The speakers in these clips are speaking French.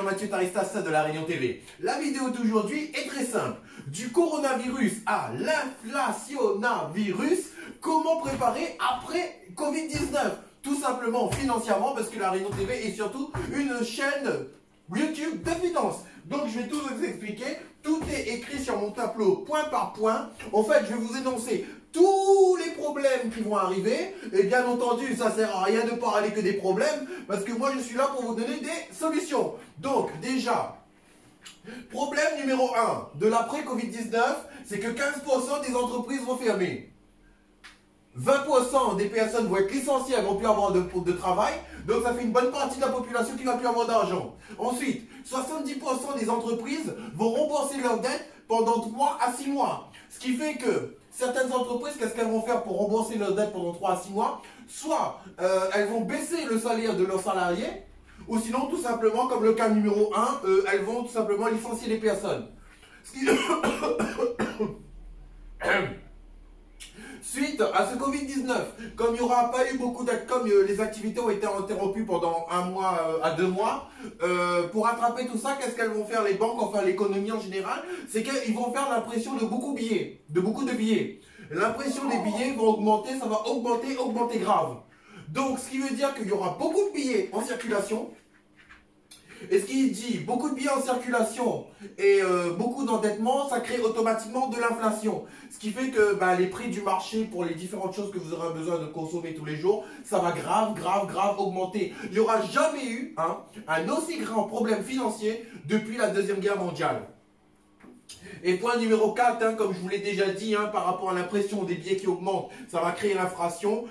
Jean-Mathieu Taristas de La Réunion TV. La vidéo d'aujourd'hui est très simple. Du coronavirus à l'inflationnavirus, comment préparer après Covid-19? Tout simplement financièrement, parce que La Réunion TV est surtout une chaîne YouTube de finance. Donc je vais tout vous expliquer. Tout est écrit sur mon tableau point par point. En fait, je vais vous énoncer tous les problèmes qui vont arriver. Et bien entendu, ça sert à rien de parler que des problèmes, parce que moi je suis là pour vous donner des solutions. Donc déjà, problème numéro 1 de l'après Covid-19, c'est que 15% des entreprises vont fermer. 20% des personnes vont être licenciées, elles vont plus avoir de travail. Donc ça fait une bonne partie de la population qui va plus avoir d'argent. Ensuite, 70% des entreprises vont rembourser leurs dettes pendant 3 à 6 mois. Ce qui fait que certaines entreprises, qu'est-ce qu'elles vont faire pour rembourser leurs dettes pendant 3 à 6 mois? Soit elles vont baisser le salaire de leurs salariés, ou sinon tout simplement, comme le cas numéro 1, elles vont tout simplement licencier les personnes. Ce qui... Suite à ce Covid-19, comme il n'y aura pas eu beaucoup comme les activités ont été interrompues pendant 1 mois à 2 mois, pour rattraper tout ça, qu'est-ce qu'elles vont faire les banques, enfin l'économie en général? C'est qu'ils vont faire l'impression de beaucoup de billets. L'impression des billets va augmenter, ça va augmenter grave. Donc ce qui veut dire qu'il y aura beaucoup de billets en circulation. Et ce qui dit beaucoup de billets en circulation et beaucoup d'endettement, ça crée automatiquement de l'inflation. Ce qui fait que les prix du marché pour les différentes choses que vous aurez besoin de consommer tous les jours, ça va grave augmenter. Il n'y aura jamais eu un aussi grand problème financier depuis la Deuxième Guerre mondiale. Et point numéro 4, comme je vous l'ai déjà dit, par rapport à l'impression des billets qui augmentent, ça va créer l'inflation,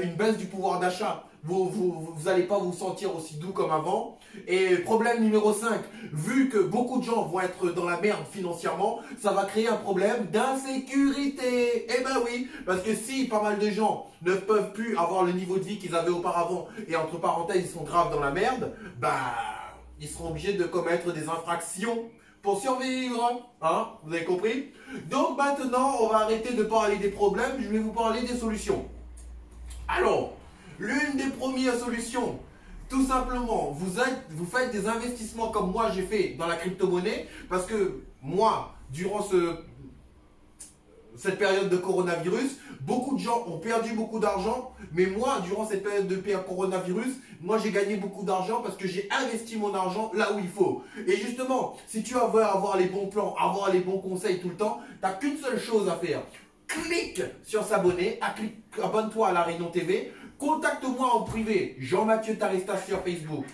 une baisse du pouvoir d'achat. Vous n'allez pas vous sentir aussi doux comme avant. Et problème numéro 5, vu que beaucoup de gens vont être dans la merde financièrement, ça va créer un problème d'insécurité. Eh ben oui, parce que si pas mal de gens ne peuvent plus avoir le niveau de vie qu'ils avaient auparavant, et entre parenthèses ils sont graves dans la merde, ils seront obligés de commettre des infractions pour survivre, vous avez compris? Donc maintenant, on va arrêter de parler des problèmes, je vais vous parler des solutions. Alors, l'une des premières solutions, tout simplement, vous faites des investissements comme moi j'ai fait dans la crypto-monnaie, parce que moi, durant cette période de coronavirus, beaucoup de gens ont perdu beaucoup d'argent, mais moi, durant cette période de coronavirus, moi j'ai gagné beaucoup d'argent parce que j'ai investi mon argent là où il faut. Et justement, si tu veux avoir les bons plans, avoir les bons conseils tout le temps, tu n'as qu'une seule chose à faire. Clique sur s'abonner, abonne-toi à La Réunion TV, contacte-moi en privé, Jean-Mathieu Taristas sur Facebook,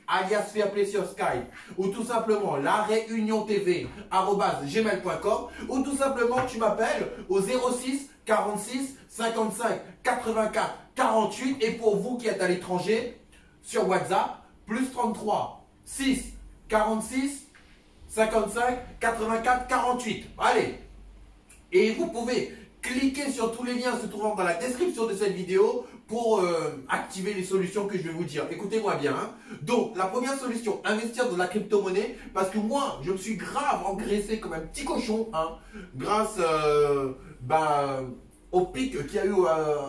alias Fairplay sur Skype, ou tout simplement La Réunion TV @gmail.com, ou tout simplement tu m'appelles au 06 46 55 84 48, et pour vous qui êtes à l'étranger, sur WhatsApp, plus 33 6 46 55 84 48. Allez! Et vous pouvez cliquer sur tous les liens se trouvant dans la description de cette vidéo pour activer les solutions que je vais vous dire. Écoutez-moi bien. Donc, la première solution, investir dans la crypto-monnaie, parce que moi, je me suis grave engraissé comme un petit cochon, grâce au pic qu'il y a eu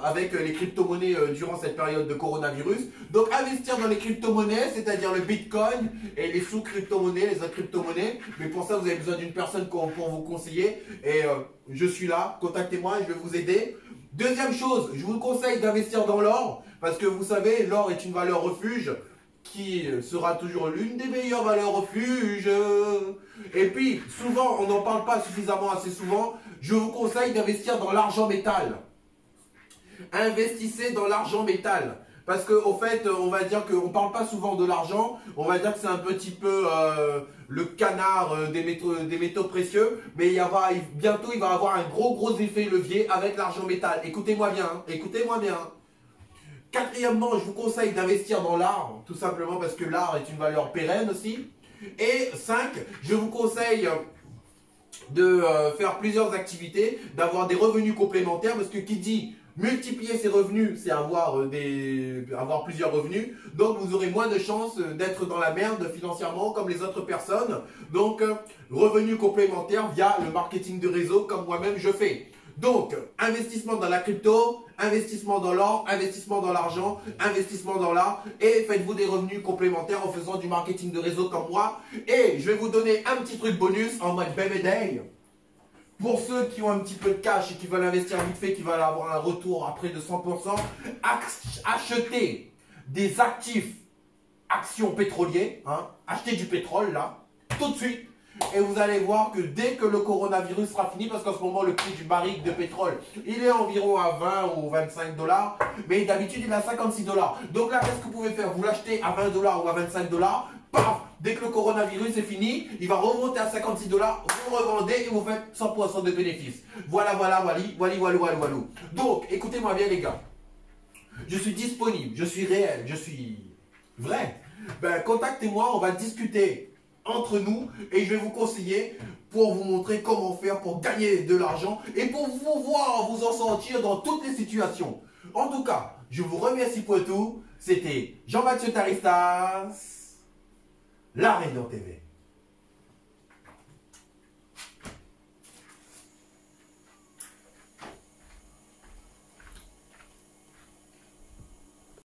avec les crypto-monnaies durant cette période de coronavirus. Donc, investir dans les crypto-monnaies, c'est-à-dire le bitcoin et les sous-crypto-monnaies, les autres crypto-monnaies. Mais pour ça, vous avez besoin d'une personne pour vous conseiller. Et je suis là, contactez-moi, je vais vous aider. Deuxième chose, je vous conseille d'investir dans l'or, parce que vous savez, l'or est une valeur refuge qui sera toujours l'une des meilleures valeurs refuge. Et puis, souvent, on n'en parle pas suffisamment assez souvent, je vous conseille d'investir dans l'argent métal. Investissez dans l'argent métal. Parce qu'au fait, on va dire qu'on ne parle pas souvent de l'argent, on va dire que c'est un petit peu le canard des métaux précieux, mais bientôt il va avoir un gros effet levier avec l'argent métal. Écoutez-moi bien, écoutez-moi bien. Quatrièmement, je vous conseille d'investir dans l'art, tout simplement parce que l'art est une valeur pérenne aussi. Et 5, je vous conseille de faire plusieurs activités, d'avoir des revenus complémentaires, parce que qui dit multiplier ses revenus, c'est avoir plusieurs revenus. Donc, vous aurez moins de chances d'être dans la merde financièrement comme les autres personnes. Donc, revenus complémentaires via le marketing de réseau comme moi-même je fais. Donc, investissement dans la crypto, investissement dans l'or, investissement dans l'argent, investissement dans l'art et faites-vous des revenus complémentaires en faisant du marketing de réseau comme moi. Et je vais vous donner un petit truc bonus en mode baby day. Pour ceux qui ont un petit peu de cash et qui veulent investir vite fait, qui veulent avoir un retour après de 100%, achetez des actifs, actions pétroliers, hein, achetez du pétrole là, tout de suite. Et vous allez voir que dès que le coronavirus sera fini, parce qu'en ce moment le prix du baril de pétrole, il est environ à 20 ou 25 $, mais d'habitude il est à 56 $. Donc là, qu'est-ce que vous pouvez faire? Vous l'achetez à 20 $ ou à 25 $, paf, dès que le coronavirus est fini, il va remonter à 56 $, vous revendez et vous faites 100% de bénéfices. Voilà, voilà. Donc, écoutez-moi bien les gars, je suis disponible, je suis réel, je suis vrai. Ben, contactez-moi, on va discuter entre nous et je vais vous conseiller pour vous montrer comment faire pour gagner de l'argent et pour vous voir vous en sortir dans toutes les situations. En tout cas, je vous remercie pour tout. C'était Jean-Mathieu Taristas, La Réunion TV.